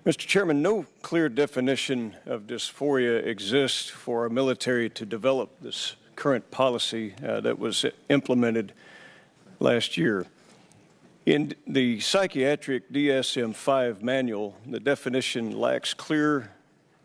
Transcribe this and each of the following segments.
Mr. Chairman, no clear definition of dysphoria exists for our military to develop this current policy that was implemented last year. In the psychiatric DSM-5 manual, the definition lacks clear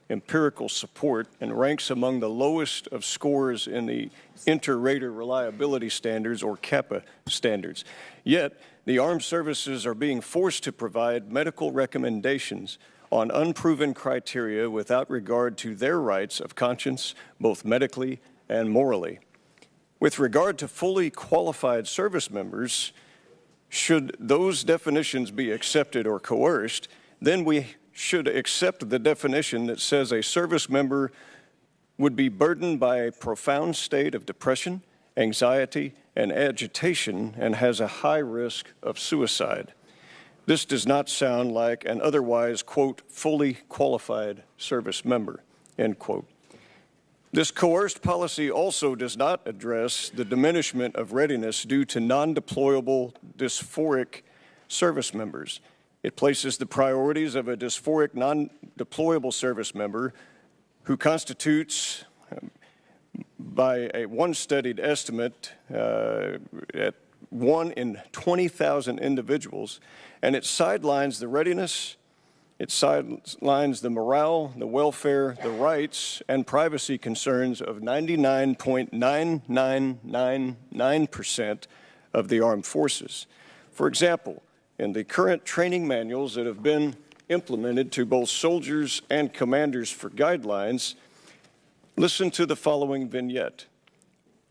empirical support and ranks among the lowest of scores in the Inter-Rater Reliability Standards, or CAPA standards. Yet, the armed services are being forced to provide medical recommendations on unproven criteria without regard to their rights of conscience, both medically and morally. With regard to fully qualified service members, should those definitions be accepted or coerced, then we should accept the definition that says a service member would be burdened by a profound state of depression, anxiety, and agitation and has a high risk of suicide. This does not sound like an otherwise, quote, fully qualified service member, end quote. This coerced policy also does not address the diminishment of readiness due to non-deployable dysphoric service members. It places the priorities of a dysphoric non-deployable service member who constitutes, by one studied estimate, at 1 in 20,000 individuals, and it sidelines the readiness, it sidelines the morale, the welfare, the rights, and privacy concerns of 99.9999% of the armed forces. For example, in the current training manuals that have been implemented to both soldiers and commanders for guidelines, listen to the following vignette.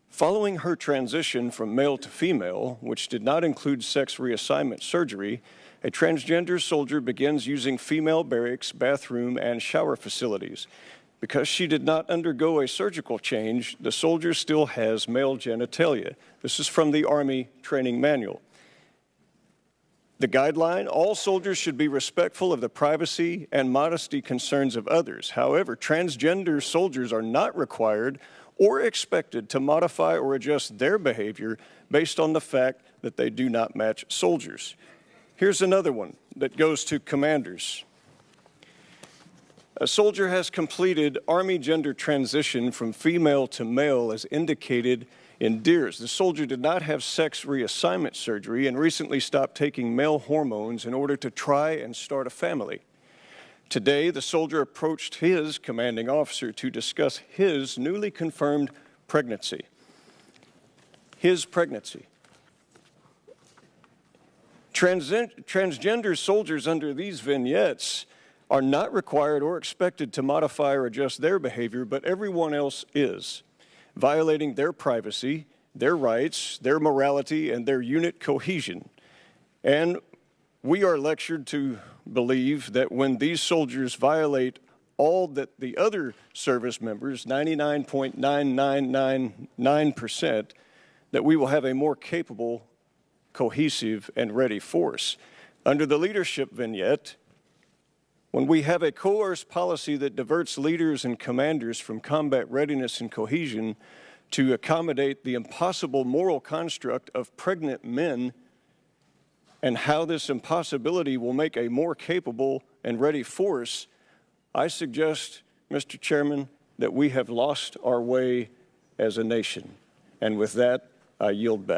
Following her transition from male to female, which did not include sex reassignment surgery, a transgender soldier begins using female barracks, bathroom, and shower facilities. Because she did not undergo a surgical change, the soldier still has male genitalia. This is from the Army Training Manual. The guideline, all soldiers should be respectful of the privacy and modesty concerns of others. However, transgender soldiers are not required or expected to modify or adjust their behavior based on the fact that they do not match soldiers. Here's another one that goes to commanders. A soldier has completed Army gender transition from female to male as indicated in DEERS. The soldier did not have sex reassignment surgery and recently stopped taking male hormones in order to try and start a family. Today, the soldier approached his commanding officer to discuss his newly confirmed pregnancy. His pregnancy. Transgender soldiers under these vignettes are not required or expected to modify or adjust their behavior, but everyone else is, violating their privacy, their rights, their morality, and their unit cohesion. And we are lectured to believe that when these soldiers violate all that the other service members, 99.9999%, that we will have a more capable, cohesive, and ready force. Under the leadership vignette, when we have a coerced policy that diverts leaders and commanders from combat readiness and cohesion to accommodate the impossible moral construct of pregnant men, and how this impossibility will make a more capable and ready force, I suggest, Mr. Chairman, that we have lost our way as a nation. And with that, I yield back.